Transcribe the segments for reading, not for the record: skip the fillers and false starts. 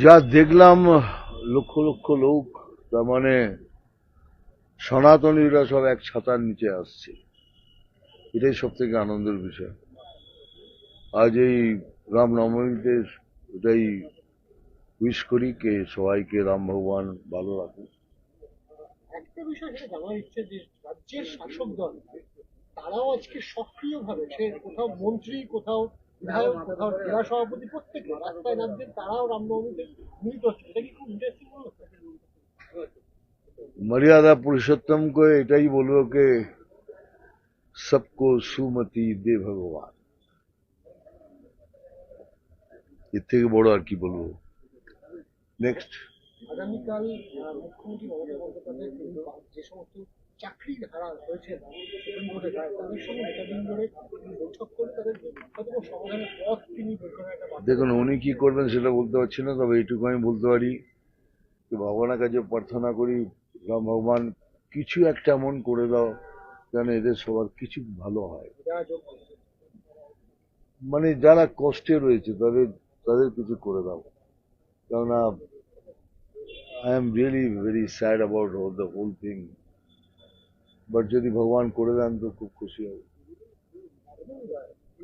যা দেখলাম লক্ষ লক্ষ লোক, তার মানে সনাতনীরা সব এক ছাতার নিচে আসছে, এটাই সব থেকে আনন্দের বিষয়। আজ এই রামনবমীতে এটাই উইশ করি কে সবাইকে রাম ভগবান ভালো রাখুন। একটা বিষয় সেটা জানার ইচ্ছে যে রাজ্যের শাসক দল তারাও আজকে সক্রিয়ভাবে সে কোথাও মন্ত্রী, কোথাও বিধায়ক, কোথাও জেলা সভাপতি, প্রত্যেকে রাস্তায় নামছেন, তারাও রামনবমীতে মিলিত হচ্ছে। এটা কি খুব ইন্টারেস্টিং মনে হচ্ছে? मर्यादा पुरुषोत्तम को এটাই বলবো কে सबको सुमति दे भगवान, এর থেকে বড় আর কি বলবো। নেক্সট, আগামীকাল মুখ্যমন্ত্রী মমতা বন্দ্যোপাধ্যায় তিনি যে সমস্ত চাকরির হারা হয়েছে সুপ্রিম কোর্টের রায়, তাদের সঙ্গে নেতাবৃন্দরে বৈঠক করে তাদের হয়তো সমাধানের পথ তিনি বের করার একটা বার্তা দেখুন উনি কি করবেন সেটা বলতে পারছি না, তবে এইটুকু আমি বলতে পারি যে ভগবানের কাছে প্রার্থনা করি, রাম ভগবান কিছু একটা এমন করে দাও যেন এদের সবার কিছু ভালো হয়। দেওয়া যোগ করছে। মানে যারা কষ্টে রয়েছে তাদের তাদের কিছু করে দাও, কেননা I am really very sad about the whole thing, but যদি ভগবান করে দেন তো খুব খুশি হবে। এবং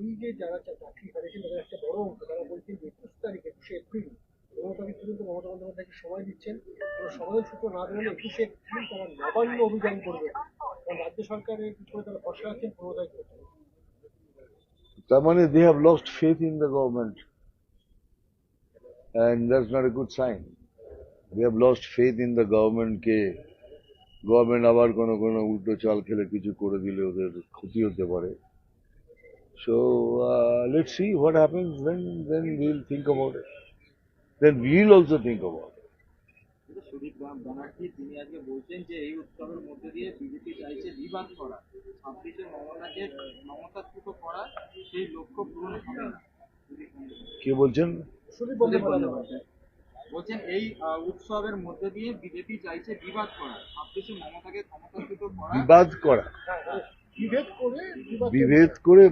এই যে যারা চাকরি হারিয়েছেন তাদের একটা বড় অংশ, তারা বলছেন যে 21 এপ্রিল মমতা পর্যন্ত মমতা বন্দ্যোপাধ্যায়কে সময় দিচ্ছেন, কোনো সমাধান সূত্র না বেরোলে 21 এপ্রিল তারা নবান্ন অভিযান করবে, কারণ রাজ্য সরকারের পিছনে তারা ভরসা রাখছেন পুনরায় করতে। তার মানে they have lost faith in the government, and that's not a good sign. They have lost faith in the government K government আবার কোনো কোনো উল্টো চাল খেলে কিছু করে দিলে ওদের ক্ষতি হতে পারে। So let's see what happens, then we'll think about it. Then we'll also think about it. Sudip Banerjee তিনি আজকে বলছেন যে এই উৎসবের মধ্যে দিয়ে বিজেপি চাইছে বিবাদ করা, 26-এ মমতাকে ক্ষমতাচ্যুত করা, সেই লক্ষ্য পূরণ হবে না। কে বলছেন? সুদীপ বন্দ্যোপাধ্যায় বলছেন এই উৎসবের মধ্যে দিয়ে বিজেপি চাইছে বিবাদ করা, 26-এ মমতাকে ক্ষমতাচ্যুত করা। বিবাদ করা? বিভেদ করে বিভেদ করে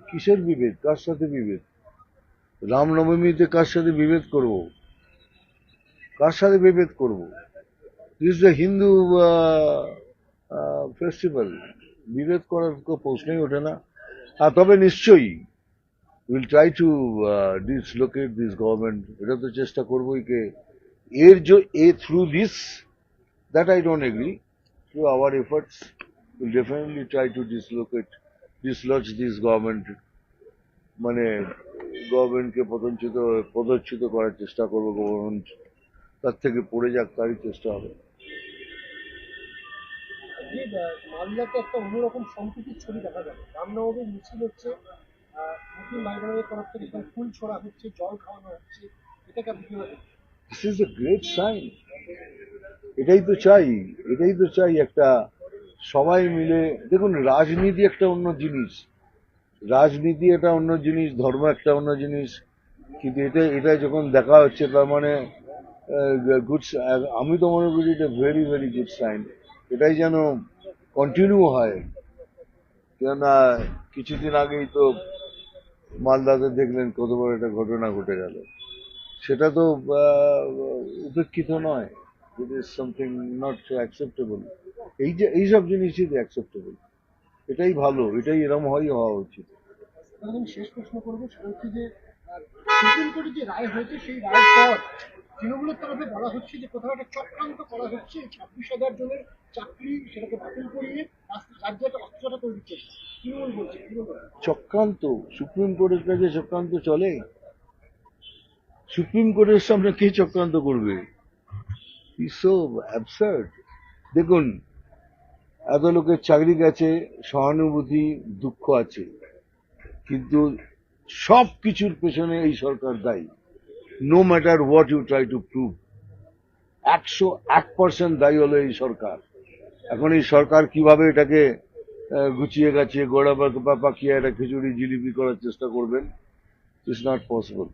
কিসের বিভেদ? কার সাথে বিভেদ? রামনবমীতে কার সাথে বিভেদ করব? কার সাথে বিভেদ করব? This is a Hindu festival, বিভেদ করার তো প্রশ্নই ওঠে না। তবে নিশ্চয়ই will try to dislocate this government, এটা তো চেষ্টা করবোই কে এর যে through this, that I don't agree, through our efforts will definitely try to dislodge this government, মানে গভর্নমেন্টকে পদচ্যুত করার চেষ্টা করবো, গভর্নমেন্ট তার থেকে পড়ে যাক তারই চেষ্টা হবে। যে মালদাতে একটা অন্যরকম সম্প্রীতির ছবি দেখা যাবে, রামনবমীর মিছিল হচ্ছে, মুসলিম ভাই বোনের তরফ থেকে ফুল ছোড়া হচ্ছে, জল খাওয়ানো হচ্ছে, এটাকে আপনি কিভাবে দেখছেন? This is a great sign. এটাই তো চাই, এটাই তো চাই, একটা সবাই মিলে। দেখুন রাজনীতি একটা অন্য জিনিস, রাজনীতি একটা অন্য জিনিস, ধর্ম একটা অন্য জিনিস, কিন্তু এটা যখন দেখা হচ্ছে তার মানে গুড, আমি তো মনে করি এটা ভেরি ভেরি গুড সাইন। এটাই যেন কন্টিনিউ হয়, কেননা কিছুদিন আগেই তো মালদাতে দেখলেন কত বড় একটা ঘটনা ঘটে গেল, সেটা তো উপেক্ষিত নয়। It is something not acceptable. এইসব জিনিসই অ্যাকসেপ্টেবল, এটাই ভালো, এটাই এরম হওয়া উচিত। এখন শেষ প্রশ্ন করবো, সেটা হচ্ছে যে সুপ্রিম কোর্টের যে রায় হয়েছে সেই রায়ের পর তৃণমূলের তরফে বলা হচ্ছে যে কোথাও একটা চক্রান্ত করা হচ্ছে, 26,000 জনের চাকরি সেটাকে বাতিল করিয়ে রাজ্যে একটা অস্থিরতা তৈরি করছে, তৃণমূল বলছে। চক্রান্ত? সুপ্রিম কোর্টের কাছে চক্রান্ত চলে? সুপ্রিম কোর্টের সামনে কে চক্রান্ত করবে? So absurd. দেখুন এত লোকের চাকরি গেছে, সহানুভূতি দুঃখ আছে, কিন্তু সব কিছুর পেছনে এই সরকার দায়ী। No matter what you try to prove, 101% দায়ী হলো এই সরকার। এখন এই সরকার কিভাবে এটাকে গুছিয়ে গাছিয়ে গোড়া পাকিয়ে একটা খিচুড়ি জিলিপি করার চেষ্টা করবেন, ইটস নট পসিবল।